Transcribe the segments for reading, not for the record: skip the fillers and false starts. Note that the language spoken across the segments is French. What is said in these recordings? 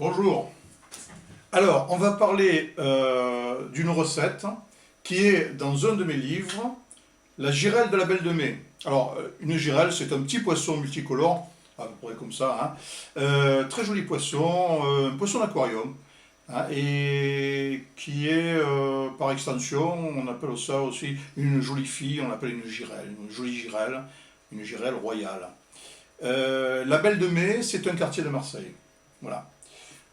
Bonjour. Alors, on va parler d'une recette qui est dans un de mes livres, la girelle de la Belle de Mai. Alors, une girelle, c'est un petit poisson multicolore, à peu près comme ça, hein. Très joli poisson, un poisson d'aquarium, hein, et qui est, par extension, on appelle ça aussi une jolie fille, on l'appelle une jolie girelle, une girelle royale. La Belle de Mai, c'est un quartier de Marseille. Voilà.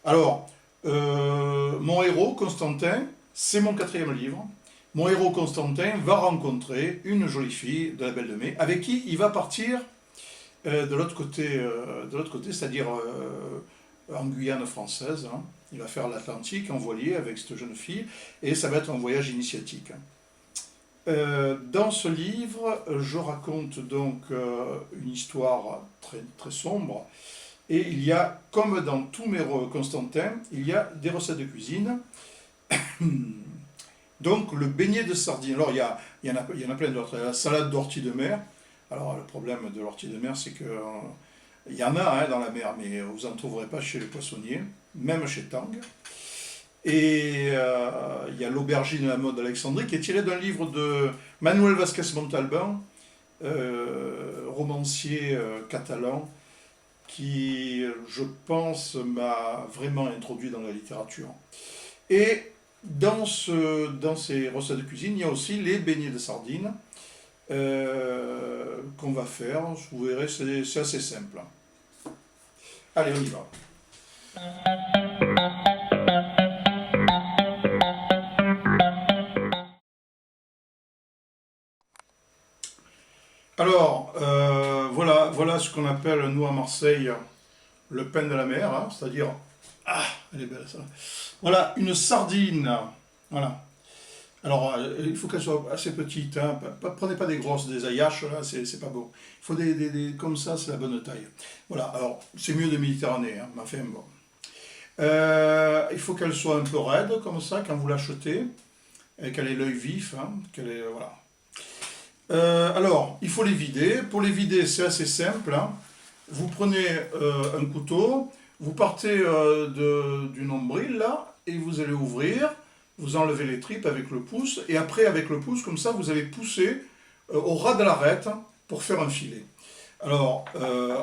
Alors, mon héros, Constantin, c'est mon quatrième livre. Mon héros, Constantin, va rencontrer une jolie fille de la Belle de Mai, avec qui il va partir de l'autre côté, c'est-à-dire en Guyane française, hein. Il va faire l'Atlantique en voilier avec cette jeune fille, et ça va être un voyage initiatique. Dans ce livre, je raconte donc une histoire très, très sombre. Et il y a, comme dans tous mes Constantin, il y a des recettes de cuisine. Donc le beignet de sardines. Alors il y en a plein d'autres. La salade d'ortie de mer. Alors le problème de l'ortie de mer, c'est que il y en a, hein, dans la mer, mais vous n'en trouverez pas chez les poissonniers, même chez Tang. Et il y a l'aubergine à la mode d'Alexandrie, qui est tirée d'un livre de Manuel Vázquez Montalbán, romancier catalan, qui, je pense, m'a vraiment introduit dans la littérature. Et dans ces recettes de cuisine, il y a aussi les beignets de sardines qu'on va faire. Vous verrez, c'est assez simple. Allez, on y va. Alors, voilà ce qu'on appelle, nous à Marseille, le pain de la mer, hein, c'est-à-dire, ah, elle est belle ça. Voilà, une sardine, voilà. Alors, il faut qu'elle soit assez petite, hein. Prenez pas des grosses, des aillaches, là, c'est pas beau. Il faut comme ça, c'est la bonne taille. Voilà, alors, c'est mieux de Méditerranée, hein, mais enfin, bon. Il faut qu'elle soit un peu raide, comme ça, quand vous l'achetez, et qu'elle ait l'œil vif, hein, voilà. Alors, il faut les vider. Pour les vider, c'est assez simple, hein. Vous prenez un couteau, vous partez du nombril, là, et vous allez ouvrir, vous enlevez les tripes avec le pouce, et après, avec le pouce, comme ça, vous allez pousser au ras de l'arête pour faire un filet. Alors,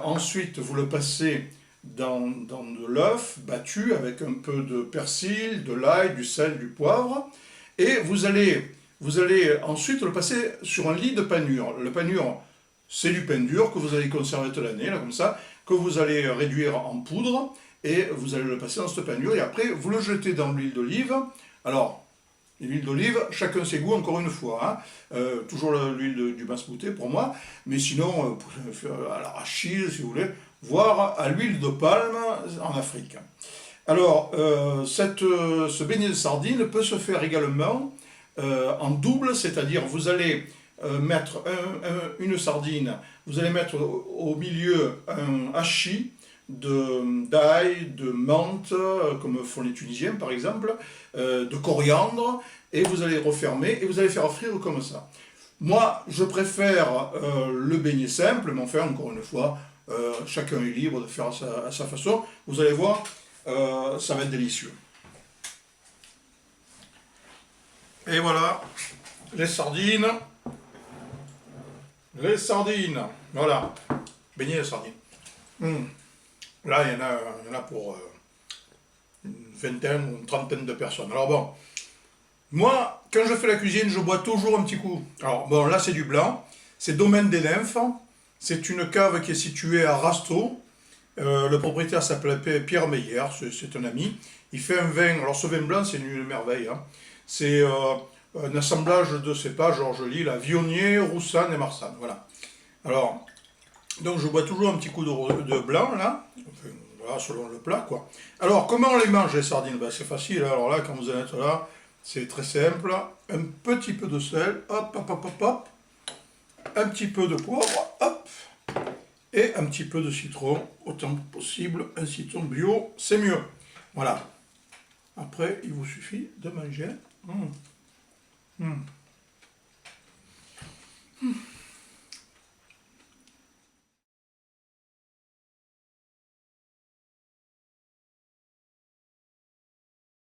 ensuite, vous le passez dans de l'œuf battu avec un peu de persil, de l'ail, du sel, du poivre, et vous allez ensuite le passer sur un lit de panure. Le panure, c'est du pain dur que vous allez conserver toute l'année, là, comme ça, que vous allez réduire en poudre, et vous allez le passer dans cette panure, et après, vous le jetez dans l'huile d'olive. Alors, l'huile d'olive, chacun ses goûts, encore une fois, hein. Toujours l'huile du masbouté pour moi, mais sinon, vous pouvez faire à l'arachide, si vous voulez, voire à l'huile de palme en Afrique. Alors, ce beignet de sardine peut se faire également en double, c'est-à-dire vous allez mettre une sardine, vous allez mettre au milieu un hachis d'ail, de menthe, comme font les Tunisiens par exemple, de coriandre, et vous allez refermer, et vous allez faire frire comme ça. Moi, je préfère le beignet simple, mais enfin, encore une fois, chacun est libre de faire à sa façon. Vous allez voir, ça va être délicieux. Et voilà, les sardines, voilà, beignets de sardines. Là, il y en a pour une vingtaine ou une trentaine de personnes. Alors bon, moi, quand je fais la cuisine, je bois toujours un petit coup. Alors bon, là c'est du blanc, c'est Domaine des Nymphes, c'est une cave qui est située à Rasteau. Le propriétaire s'appelle Pierre Meyer, c'est un ami. Il fait un vin, alors ce vin blanc c'est une merveille, hein. C'est un assemblage de cépages, alors je lis là, Viognier, Roussanne et Marsanne, voilà. Alors, donc je bois toujours un petit coup de blanc, là, enfin, voilà, selon le plat, quoi. Alors, comment on les mange, les sardines? Ben, c'est facile, hein. Alors là, quand vous en êtes là, c'est très simple. Un petit peu de sel, hop, hop, hop, hop, hop. Un petit peu de poivre, hop. Et un petit peu de citron, autant que possible. Un citron bio, c'est mieux. Voilà. Après, il vous suffit de manger.